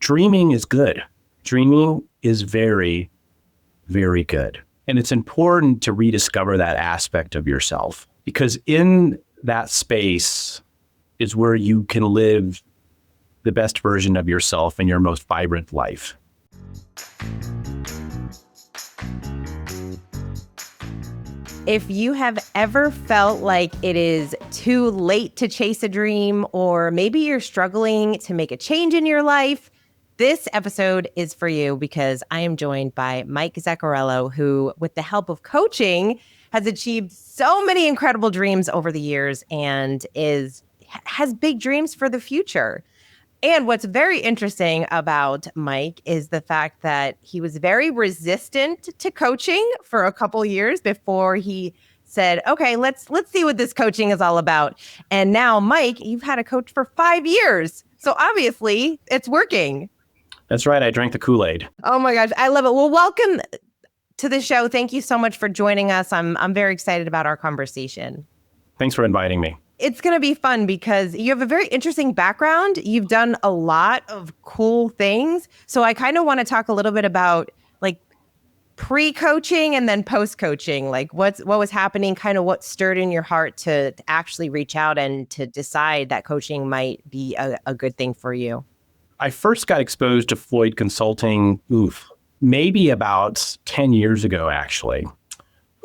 dreaming is good. Dreaming is very, very good. And it's important to rediscover that aspect of yourself, because in that space is where you can live the best version of yourself in your most vibrant life. If you have ever felt like it is too late to chase a dream, or maybe you're struggling to make a change in your life, this episode is for you, because I am joined by Mike Zaccariello, who, with the help of coaching, has achieved so many incredible dreams over the years and has big dreams for the future. And what's very interesting about Mike is the fact that he was very resistant to coaching for a couple years before he said, okay, let's see what this coaching is all about. And now, Mike, you've had a coach for 5 years. So obviously it's working. That's right. I drank the Kool-Aid. Oh my gosh, I love it. Well, welcome to the show. Thank you so much for joining us. I'm very excited about our conversation. Thanks for inviting me. It's going to be fun because you have a very interesting background. You've done a lot of cool things. So I kind of want to talk a little bit about like pre-coaching and then post-coaching, like what was happening, kind of what stirred in your heart to actually reach out and to decide that coaching might be a good thing for you. I first got exposed to Floyd Consulting, maybe about 10 years ago, actually.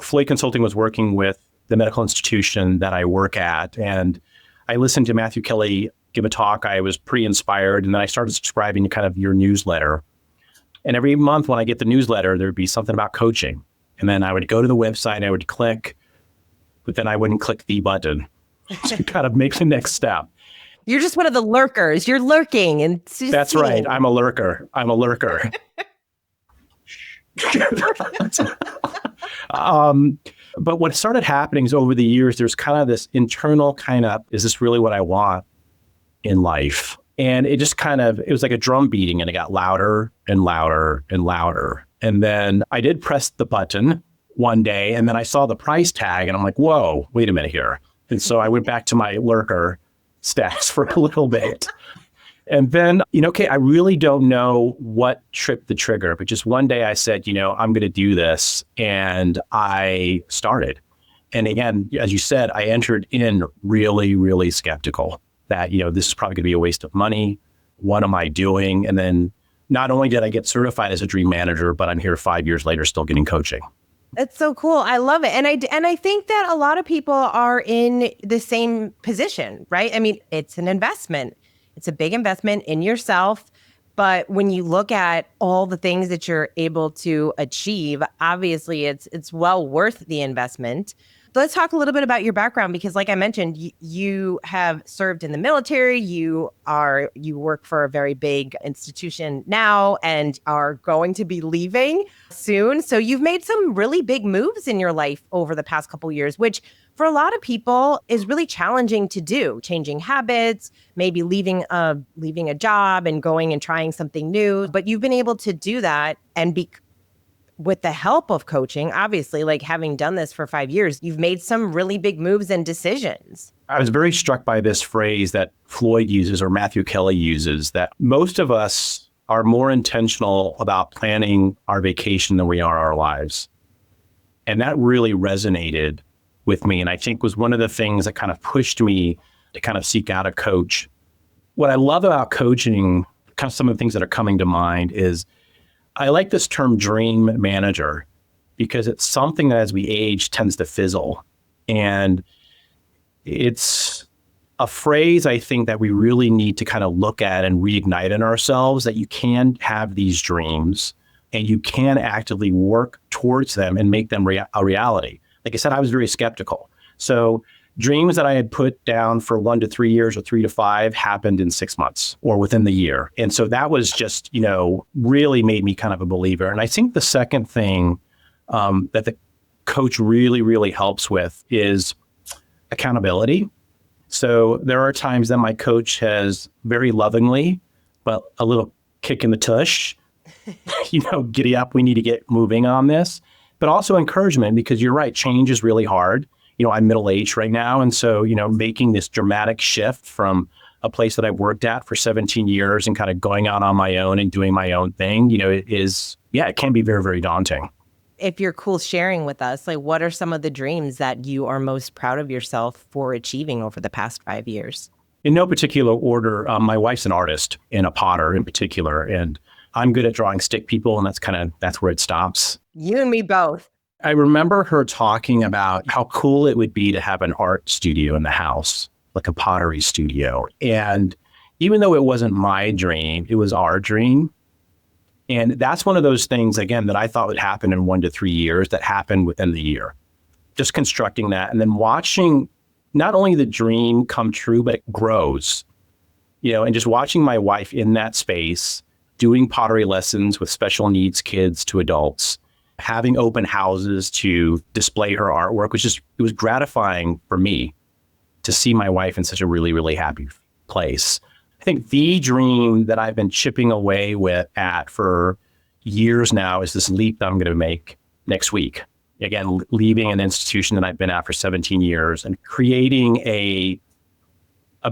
Floyd Consulting was working with the medical institution that I work at. And I listened to Matthew Kelly give a talk. I was pretty inspired. And then I started subscribing to kind of your newsletter. And every month when I get the newsletter, there'd be something about coaching. And then I would go to the website, I would click, but then I wouldn't click the button to kind of make the next step. You're just one of the lurkers. You're lurking. And that's right. I'm a lurker. But what started happening is over the years, there's kind of this internal is this really what I want in life? And it just it was like a drum beating, and it got louder and louder and louder. And then I did press the button one day, and then I saw the price tag, and I'm like, whoa, wait a minute here. And so I went back to my lurker stats for a little bit. And then, I really don't know what tripped the trigger, but just one day I said, I'm going to do this. And I started. And again, as you said, I entered in really, really skeptical that, this is probably going to be a waste of money. What am I doing? And then not only did I get certified as a dream manager, but I'm here 5 years later, still getting coaching. That's so cool. I love it. And I think that a lot of people are in the same position, right? I mean, it's an investment. It's a big investment in yourself. But when you look at all the things that you're able to achieve, obviously it's well worth the investment. Let's talk a little bit about your background, because like I mentioned, you have served in the military. You work for a very big institution now and are going to be leaving soon. So you've made some really big moves in your life over the past couple of years, which for a lot of people is really challenging to do. Changing habits, maybe leaving a job and going and trying something new. But you've been able to do that and with the help of coaching, obviously, like having done this for 5 years, you've made some really big moves and decisions. I was very struck by this phrase that Floyd uses or Matthew Kelly uses, that most of us are more intentional about planning our vacation than we are our lives. And that really resonated with me. And I think was one of the things that kind of pushed me to kind of seek out a coach. What I love about coaching, kind of some of the things that are coming to mind is, I like this term dream manager because it's something that as we age tends to fizzle. And it's a phrase I think that we really need to kind of look at and reignite in ourselves, that you can have these dreams and you can actively work towards them and make them a reality. Like I said, I was very skeptical. So dreams that I had put down for 1 to 3 years or 3 to 5 happened in 6 months or within the year. And so that was just, really made me kind of a believer. And I think the second thing that the coach really, really helps with is accountability. So there are times that my coach has very lovingly, but a little kick in the tush, giddy up, we need to get moving on this, but also encouragement, because you're right, change is really hard. I'm middle-aged right now. And so, making this dramatic shift from a place that I've worked at for 17 years and kind of going out on my own and doing my own thing, it can be very, very daunting. If you're cool sharing with us, like what are some of the dreams that you are most proud of yourself for achieving over the past 5 years? In no particular order, my wife's an artist and a potter in particular, and I'm good at drawing stick people, and that's where it stops. You and me both. I remember her talking about how cool it would be to have an art studio in the house, like a pottery studio. And even though it wasn't my dream, it was our dream. And that's one of those things, again, that I thought would happen in 1 to 3 years that happened within the year. Just constructing that and then watching not only the dream come true, but it grows, and just watching my wife in that space, doing pottery lessons with special needs kids to adults, having open houses to display her artwork, it was gratifying for me to see my wife in such a really, really happy place. I think the dream that I've been chipping away at for years now is this leap that I'm going to make next week. Again, leaving an institution that I've been at for 17 years and creating a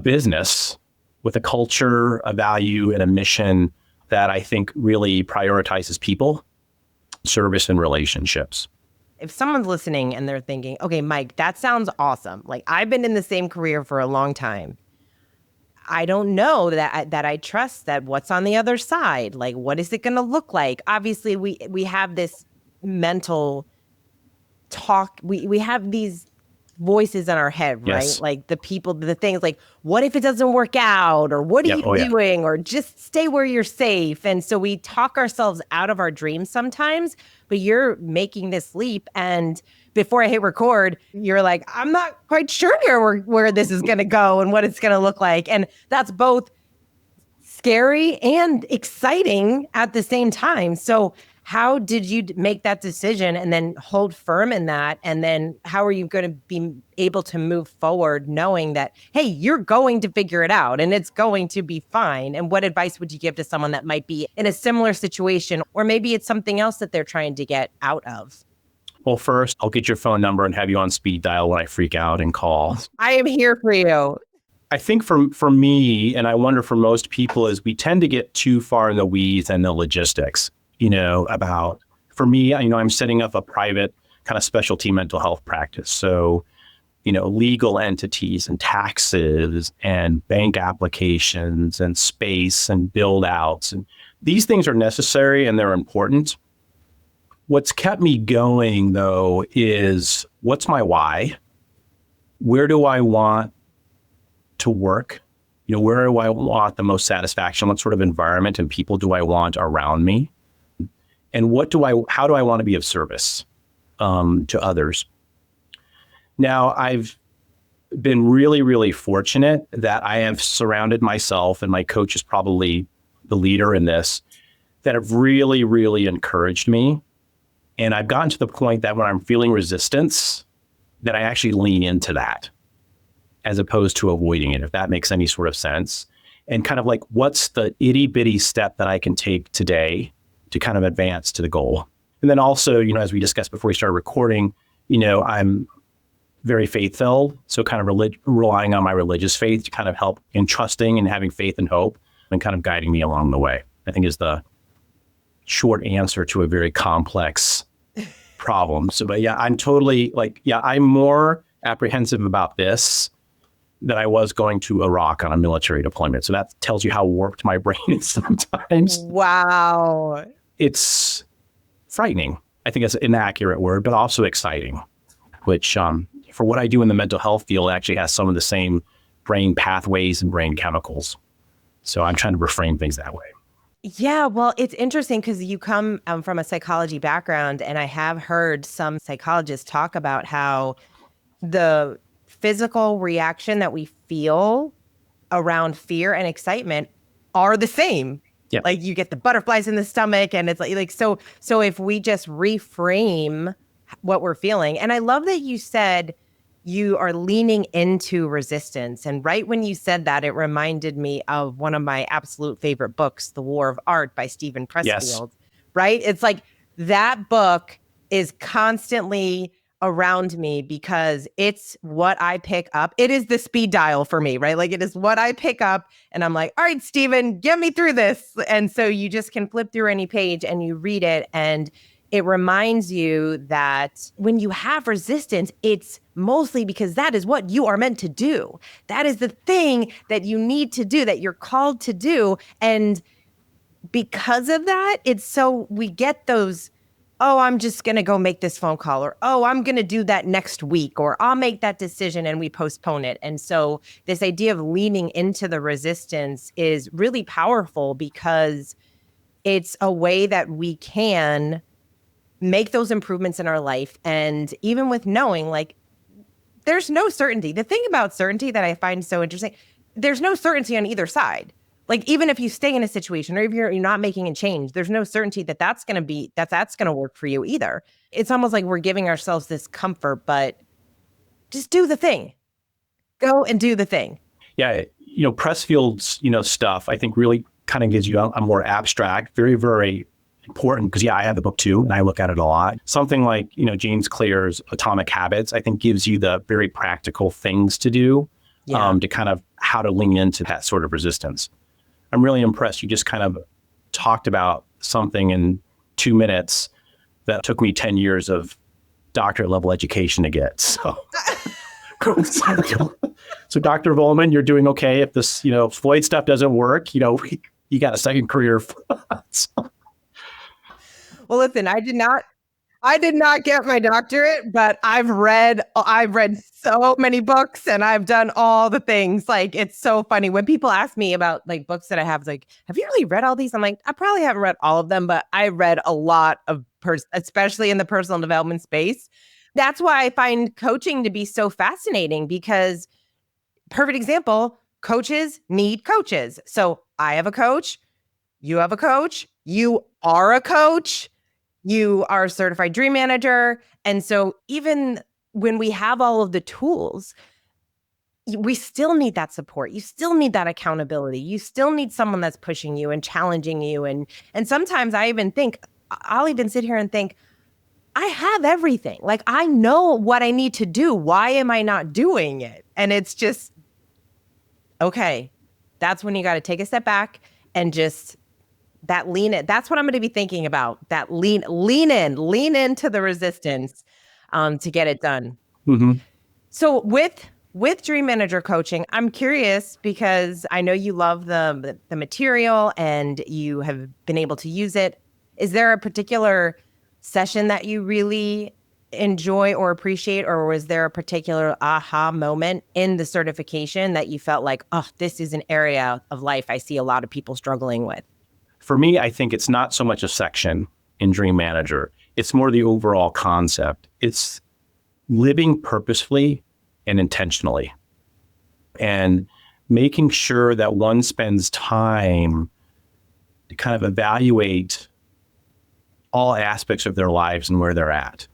business with a culture, a value, and a mission that I think really prioritizes people, service, and relationships. If someone's listening and they're thinking, okay, Mike, that sounds awesome. Like I've been in the same career for a long time. I don't know that I trust that what's on the other side. Like, what is it going to look like? Obviously, we have this mental talk. We have these voices in our head, right? Yes. Like the things like, what if it doesn't work out? Or what are you doing? Or just stay where you're safe. And so we talk ourselves out of our dreams sometimes, but you're making this leap. And before I hit record, you're like, I'm not quite sure where this is going to go and what it's going to look like. And that's both scary and exciting at the same time. So how did you make that decision and then hold firm in that? And then how are you going to be able to move forward knowing that, hey, you're going to figure it out and it's going to be fine? And what advice would you give to someone that might be in a similar situation, or maybe it's something else that they're trying to get out of? Well, first, I'll get your phone number and have you on speed dial when I freak out and call. I am here for you. I think for me, and I wonder for most people, is we tend to get too far in the weeds and the logistics, for me, I'm setting up a private kind of specialty mental health practice. So, legal entities and taxes and bank applications and space and build outs. And these things are necessary and they're important. What's kept me going, though, is what's my why? Where do I want to work? Where do I want the most satisfaction? What sort of environment and people do I want around me? And how do I want to be of service to others? Now, I've been really, really fortunate that I have surrounded myself, and my coach is probably the leader in this, that have really, really encouraged me. And I've gotten to the point that when I'm feeling resistance, that I actually lean into that as opposed to avoiding it, if that makes any sort of sense. And kind of like, what's the itty bitty step that I can take today to kind of advance to the goal? And then also, as we discussed before we started recording, I'm very faith-filled. So kind of relying on my religious faith to kind of help in trusting and having faith and hope and kind of guiding me along the way, I think is the short answer to a very complex problem. So, but I'm totally I'm more apprehensive about this than I was going to Iraq on a military deployment. So that tells you how warped my brain is sometimes. Wow. It's frightening. I think it's an inaccurate word, but also exciting, which for what I do in the mental health field actually has some of the same brain pathways and brain chemicals. So I'm trying to reframe things that way. Yeah, well, it's interesting because you come from a psychology background, and I have heard some psychologists talk about how the physical reaction that we feel around fear and excitement are the same. Yeah. Like you get the butterflies in the stomach, and it's like so if we just reframe what we're feeling. And I love that you said you are leaning into resistance. And right when you said that, it reminded me of one of my absolute favorite books, The War of Art by Stephen Pressfield. Yes. Right? It's like that book is constantly around me because it's what I pick up. It is the speed dial for me, right? Like it is what I pick up and I'm like, all right, Stephen, get me through this. And so you just can flip through any page and you read it. And it reminds you that when you have resistance, it's mostly because that is what you are meant to do. That is the thing that you need to do, that you're called to do. And because of that, it's so we get those, oh, I'm just going to go make this phone call, or, oh, I'm going to do that next week, or I'll make that decision, and we postpone it. And so this idea of leaning into the resistance is really powerful because it's a way that we can make those improvements in our life. And even with knowing, like, there's no certainty. The thing about certainty that I find so interesting, there's no certainty on either side. Like, even if you stay in a situation or if you're not making a change, there's no certainty that that's going to work for you either. It's almost like we're giving ourselves this comfort, but just do the thing. Go and do the thing. Yeah. Pressfield's, stuff, I think really kind of gives you a more abstract, very, very important, because I have the book too, and I look at it a lot. Something like, James Clear's Atomic Habits, I think gives you the very practical things to do, to kind of how to lean into that sort of resistance. I'm really impressed. You just kind of talked about something in 2 minutes that took me 10 years of doctorate level education to get. So, so Dr. Volman, you're doing okay. If this, Floyd stuff doesn't work, you got a second career. So. Well, listen, I did not get my doctorate, but I've read so many books and I've done all the things. Like, it's so funny when people ask me about like books that I have, like, have you really read all these? I'm like, I probably haven't read all of them, but I read a lot of, especially in the personal development space. That's why I find coaching to be so fascinating, because perfect example, coaches need coaches. So I have a coach, you have a coach, you are a coach. You are a certified dream manager. And so even when we have all of the tools, we still need that support. You still need that accountability. You still need someone that's pushing you and challenging you. And sometimes I'll even sit here and think, I have everything. Like, I know what I need to do. Why am I not doing it? And it's just, okay, that's when you got to take a step back and just that lean in. That's what I'm going to be thinking about. That lean into the resistance to get it done. Mm-hmm. So with Dream Manager coaching, I'm curious because I know you love the material and you have been able to use it. Is there a particular session that you really enjoy or appreciate, or was there a particular aha moment in the certification that you felt like, oh, this is an area of life I see a lot of people struggling with? For me, I think it's not so much a section in Dream Manager. It's more the overall concept. It's living purposefully and intentionally, and making sure that one spends time to kind of evaluate all aspects of their lives and where they're at: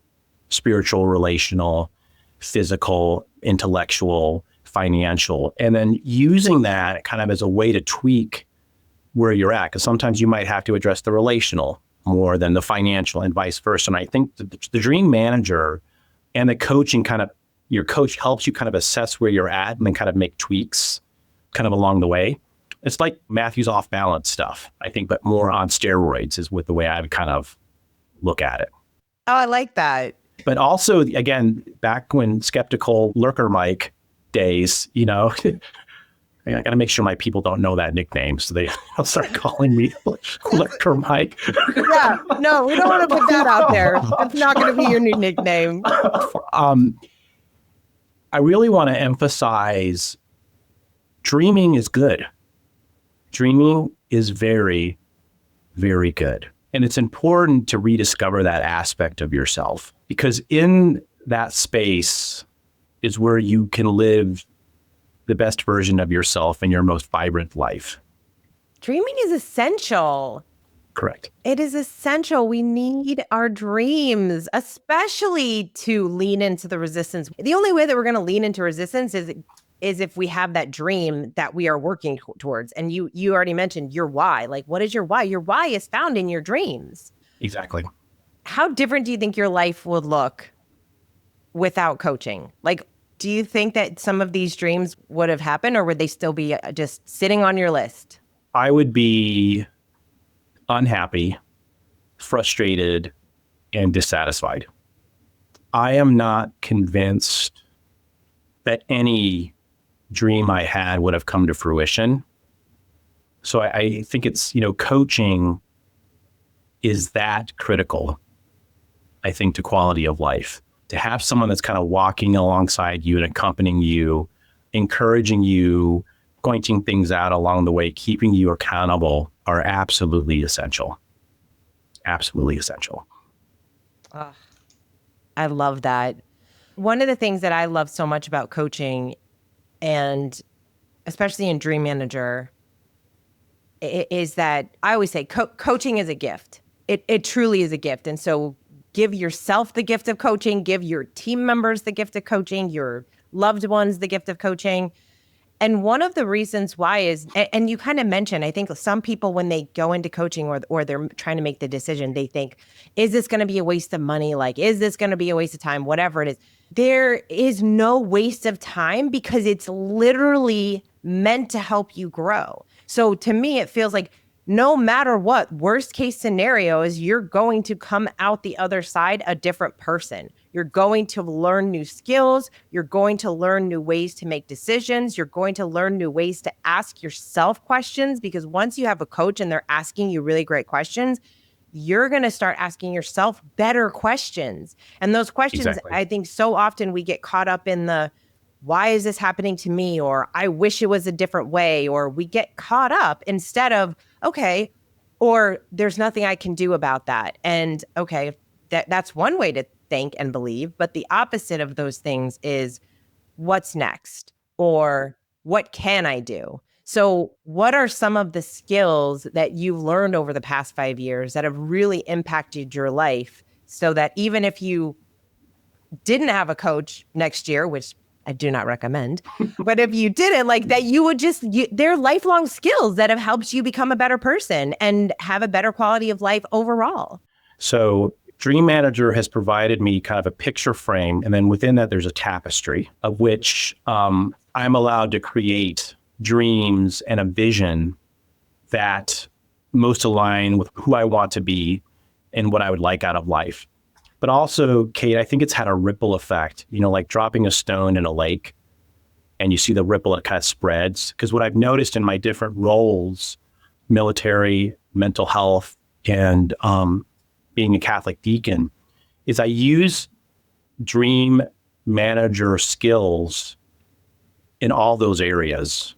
spiritual, relational, physical, intellectual, financial, and then using that kind of as a way to tweak where you're at, because sometimes you might have to address the relational more than the financial and vice versa. And I think the Dream Manager and the coaching your coach helps you kind of assess where you're at and then kind of make tweaks kind of along the way. It's like Matthew's off balance stuff, I think, but more on steroids is with the way I would kind of look at it. Oh, I like that. But also, again, back when skeptical lurker Mike days, I got to make sure my people don't know that nickname, so they'll start calling me Lurker Mike. Yeah, no, we don't want to put that out there. It's not going to be your new nickname. I really want to emphasize dreaming is good. Dreaming is very, very good. And it's important to rediscover that aspect of yourself, because in that space is where you can live the best version of yourself and your most vibrant life. Dreaming is essential. Correct. It is essential. We need our dreams, especially to lean into the resistance. The only way that we're going to lean into resistance is if we have that dream that we are working towards. And you already mentioned your why. Like, what is your why? Your why is found in your dreams. Exactly. How different do you think your life would look without coaching? Like, do you think that some of these dreams would have happened, or would they still be just sitting on your list? I would be unhappy, frustrated, and dissatisfied. I am not convinced that any dream I had would have come to fruition. So I think it's, coaching is that critical, I think, to quality of life. To have someone that's kind of walking alongside you and accompanying you, encouraging you, pointing things out along the way, keeping you accountable are absolutely essential. Absolutely essential. I love that. One of the things that I love so much about coaching, and especially in Dream Manager, is that I always say coaching is a gift. It truly is a gift. And so give yourself the gift of coaching, give your team members the gift of coaching, your loved ones the gift of coaching. And one of the reasons why is, and you kind of mentioned, I think some people, when they go into coaching or they're trying to make the decision, they think, is this going to be a waste of money? Like, is this going to be a waste of time? Whatever it is. There is no waste of time because it's literally meant to help you grow. So to me, it feels like no matter what, worst case scenario is you're going to come out the other side a different person. You're going to learn new skills. You're going to learn new ways to make decisions. You're going to learn new ways to ask yourself questions, because once you have a coach and they're asking you really great questions, you're going to start asking yourself better questions. And those questions, exactly. I think so often we get caught up in the, why is this happening to me? Or I wish it was a different way. Or we get caught up instead of, okay, or there's nothing I can do about that. And okay, that's one way to think and believe. But the opposite of those things is, what's next? Or what can I do? So what are some of the skills that you've learned over the past 5 years that have really impacted your life, so that even if you didn't have a coach next year, which I do not recommend, but if you didn't, like that, you would just, they're lifelong skills that have helped you become a better person and have a better quality of life overall. So Dream Manager has provided me kind of a picture frame. And then within that, there's a tapestry of which I'm allowed to create dreams and a vision that most align with who I want to be and what I would like out of life. But also, Kate, I think it's had a ripple effect, like dropping a stone in a lake and you see the ripple, it kind of spreads. Because what I've noticed in my different roles, military, mental health, and being a Catholic deacon, is I use Dream Manager skills in all those areas.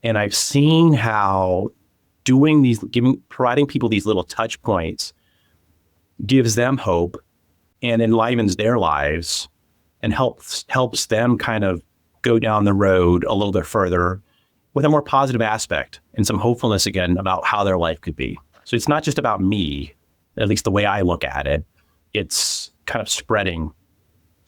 And I've seen how providing people these little touch points gives them hope and enlivens their lives and helps them kind of go down the road a little bit further with a more positive aspect and some hopefulness again about how their life could be. So it's not just about me, at least the way I look at it. It's kind of spreading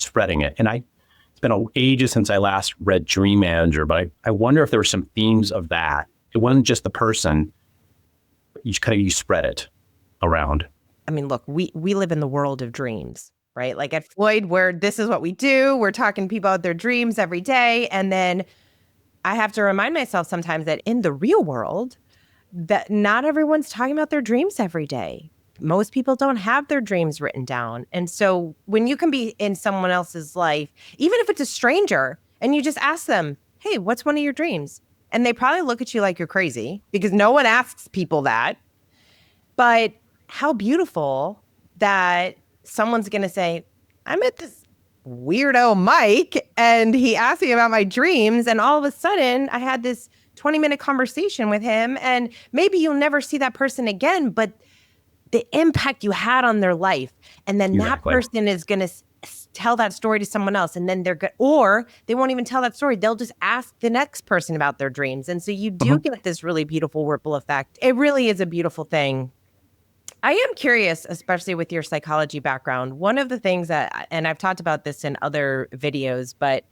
it. And it's been ages since I last read Dream Manager, but I wonder if there were some themes of that. It wasn't just the person, but you spread it around. I mean, look, we live in the world of dreams, right? Like at Floyd, where this is what we do. We're talking to people about their dreams every day. And then I have to remind myself sometimes that in the real world, that not everyone's talking about their dreams every day. Most people don't have their dreams written down. And so when you can be in someone else's life, even if it's a stranger, and you just ask them, hey, what's one of your dreams? And they probably look at you like you're crazy, because no one asks people that. But how beautiful that someone's going to say, I met this weirdo Mike and he asked me about my dreams. And all of a sudden I had this 20-minute conversation with him, and maybe you'll never see that person again, but the impact you had on their life. And then Exactly. That person is going to tell that story to someone else, and then or they won't even tell that story. They'll just ask the next person about their dreams. And so you do get this really beautiful ripple effect. It really is a beautiful thing. I am curious, especially with your psychology background, one of the things and I've talked about this in other videos, but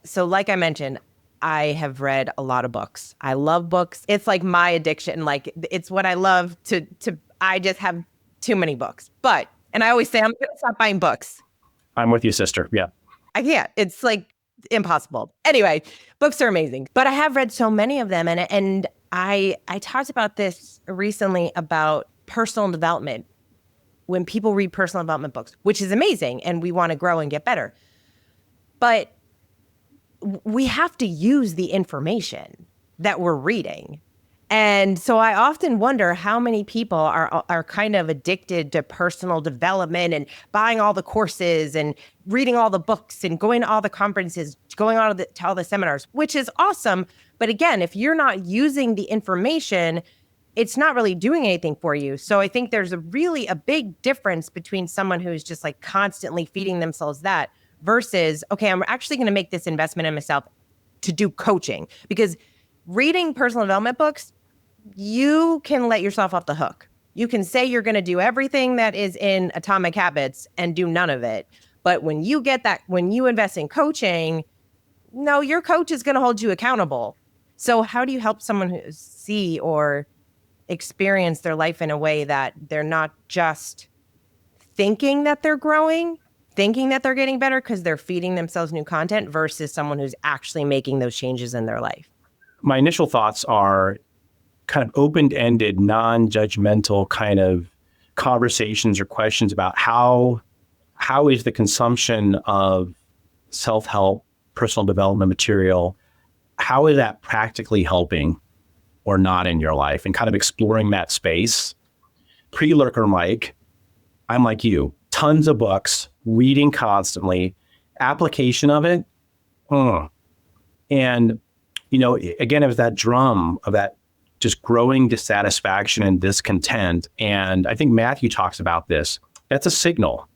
so like I mentioned, I have read a lot of books. I love books. It's like my addiction. Like it's what I love I just have too many books. And I always say, I'm going to stop buying books. I'm with you, sister. Yeah. I can't. It's like impossible. Anyway, books are amazing, but I have read so many of them. And I talked about this recently about personal development. When people read personal development books, which is amazing, and we want to grow and get better, but we have to use the information that we're reading. And so I often wonder how many people are kind of addicted to personal development and buying all the courses and reading all the books and going to all the conferences, going to all the seminars, which is awesome. But again, if you're not using the information, it's not really doing anything for you. So I think there's a big difference between someone who's just like constantly feeding themselves that versus, okay, I'm actually going to make this investment in myself to do coaching. Because reading personal development books, you can let yourself off the hook. You can say you're going to do everything that is in Atomic Habits and do none of it. But when you invest in coaching, no, your coach is going to hold you accountable. So how do you help someone who see or experience their life in a way that they're not just thinking that they're growing, thinking that they're getting better because they're feeding themselves new content versus someone who's actually making those changes in their life? My initial thoughts are kind of open-ended, non-judgmental kind of conversations or questions about how is the consumption of self-help, personal development material, how is that practically helping or not in your life, and kind of exploring that space. Pre-lurker Mike, I'm like you, tons of books, reading constantly, application of it. And, again, it was that drum of that just growing dissatisfaction and discontent. And I think Matthew talks about this. That's a signal.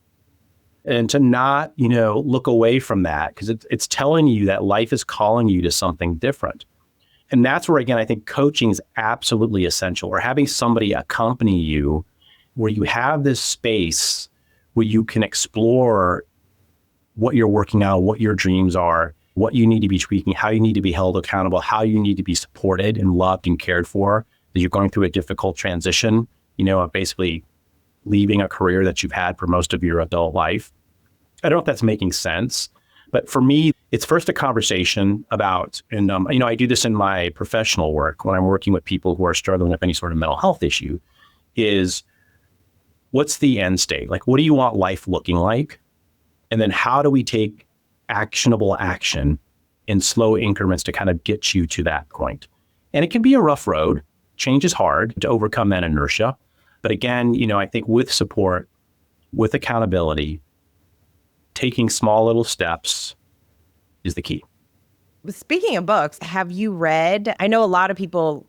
And to not, look away from that, because it's telling you that life is calling you to something different. And that's where, again, I think coaching is absolutely essential, or having somebody accompany you where you have this space where you can explore what you're working on, what your dreams are, what you need to be tweaking, how you need to be held accountable, how you need to be supported and loved and cared for, that you're going through a difficult transition, of basically leaving a career that you've had for most of your adult life. I don't know if that's making sense. But for me, it's first a conversation about, and I do this in my professional work when I'm working with people who are struggling with any sort of mental health issue, is what's the end state? Like, what do you want life looking like? And then how do we take actionable action in slow increments to kind of get you to that point? And it can be a rough road. Change is hard to overcome that inertia. But again, I think with support, with accountability, taking small little steps is the key. Speaking of books, have you read? I know a lot of people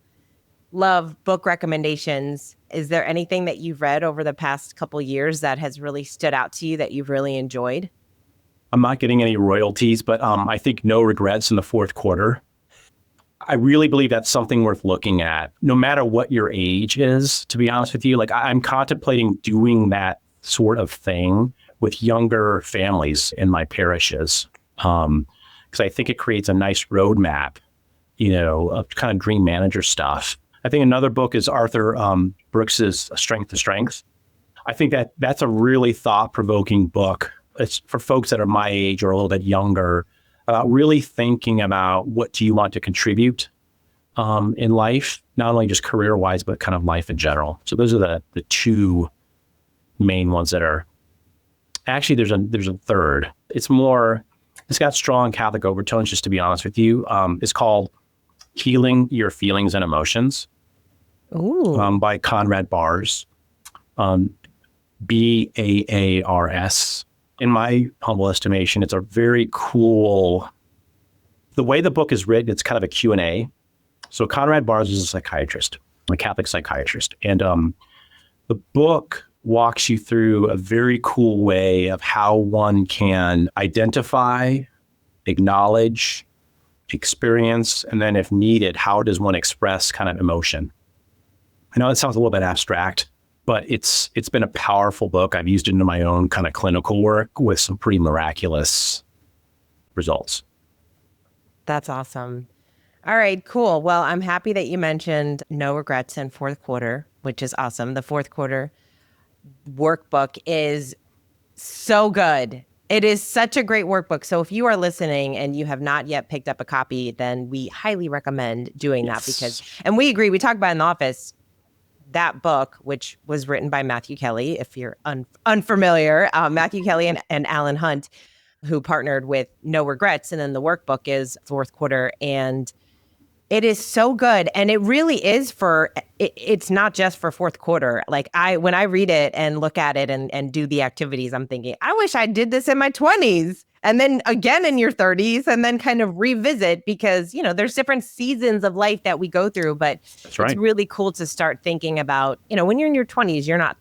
love book recommendations. Is there anything that you've read over the past couple of years that has really stood out to you that you've really enjoyed? I'm not getting any royalties, but I think No Regrets in the fourth quarter. I really believe that's something worth looking at, no matter what your age is, to be honest with you. Like, I'm contemplating doing that sort of thing with younger families in my parishes, because I think it creates a nice roadmap, of kind of dream manager stuff. I think another book is Arthur Brooks's Strength to Strength. I think that's a really thought-provoking book. It's for folks that are my age or a little bit younger, about really thinking about what do you want to contribute in life, not only just career-wise, but kind of life in general. So those are the two main ones that are. Actually, there's a third. It's got strong Catholic overtones, just to be honest with you. It's called Healing Your Feelings and Emotions. Ooh. By Conrad Baars, Baars. In my humble estimation, it's a very cool, the way the book is written, it's kind of a Q&A. So Conrad Baars is a psychiatrist, a Catholic psychiatrist. And the book walks you through a very cool way of how one can identify, acknowledge, experience, and then if needed, how does one express kind of emotion? I know it sounds a little bit abstract, but it's been a powerful book. I've used it in my own kind of clinical work with some pretty miraculous results. That's awesome. All right, cool. Well, I'm happy that you mentioned No Regrets in fourth quarter, which is awesome. The fourth quarter workbook is so good. It is such a great workbook. So if you are listening and you have not yet picked up a copy, then we highly recommend doing that because, and we agree, we talk about in the office, that book, which was written by Matthew Kelly, if you're unfamiliar, Matthew Kelly and Alan Hunt, who partnered with No Regrets. And then the workbook is Fourth Quarter. And it is so good. And it really is it's not just for fourth quarter. Like when I read it and look at it and do the activities, I'm thinking, I wish I did this in my 20s and then again in your 30s and then kind of revisit because, there's different seasons of life that we go through, but That's right. It's really cool to start thinking about, when you're in your 20s, you're not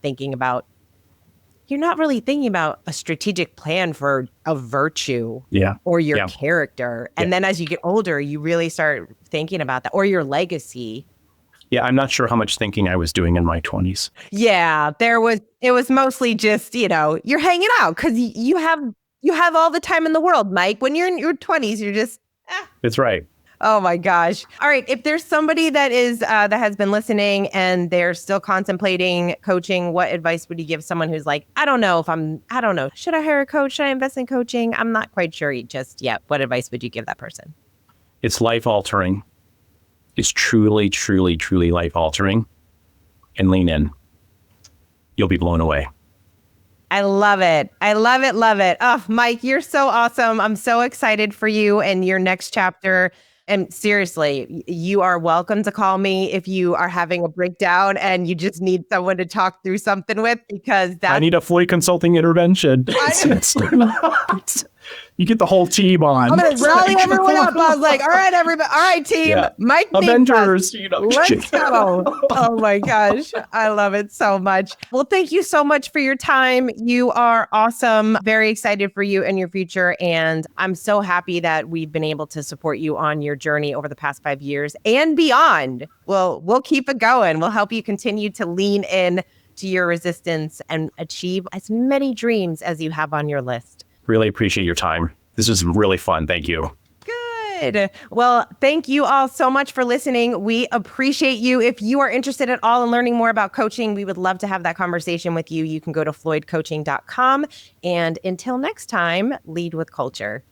really thinking about a strategic plan for a virtue or your character. And then as you get older, you really start thinking about that or your legacy. Yeah, I'm not sure how much thinking I was doing in my 20s. Yeah, it was mostly just, you're hanging out because you have all the time in the world, Mike. When you're in your 20s, you're just, It's right. Oh my gosh. All right. If there's somebody that has been listening and they're still contemplating coaching, what advice would you give someone who's like, I don't know. Should I hire a coach? Should I invest in coaching? I'm not quite sure just yet. What advice would you give that person? It's life altering. It's truly, truly, truly life altering. And lean in. You'll be blown away. I love it. I love it. Love it. Oh, Mike, you're so awesome. I'm so excited for you and your next chapter. And seriously, you are welcome to call me if you are having a breakdown and you just need someone to talk through something with, because I need a Floyd consulting intervention. You get the whole team on. I'm going to rally everyone up. I was like, all right, everybody. All right, team. Yeah. Mike, Avengers. Let's go. Oh my gosh. I love it so much. Well, thank you so much for your time. You are awesome. Very excited for you and your future. And I'm so happy that we've been able to support you on your journey over the past 5 years and beyond. We'll keep it going. We'll help you continue to lean in to your resistance and achieve as many dreams as you have on your list. Really appreciate your time. This is really fun. Thank you. Good. Well, thank you all so much for listening. We appreciate you. If you are interested at all in learning more about coaching, we would love to have that conversation with you. You can go to floydcoaching.com. And until next time, lead with culture.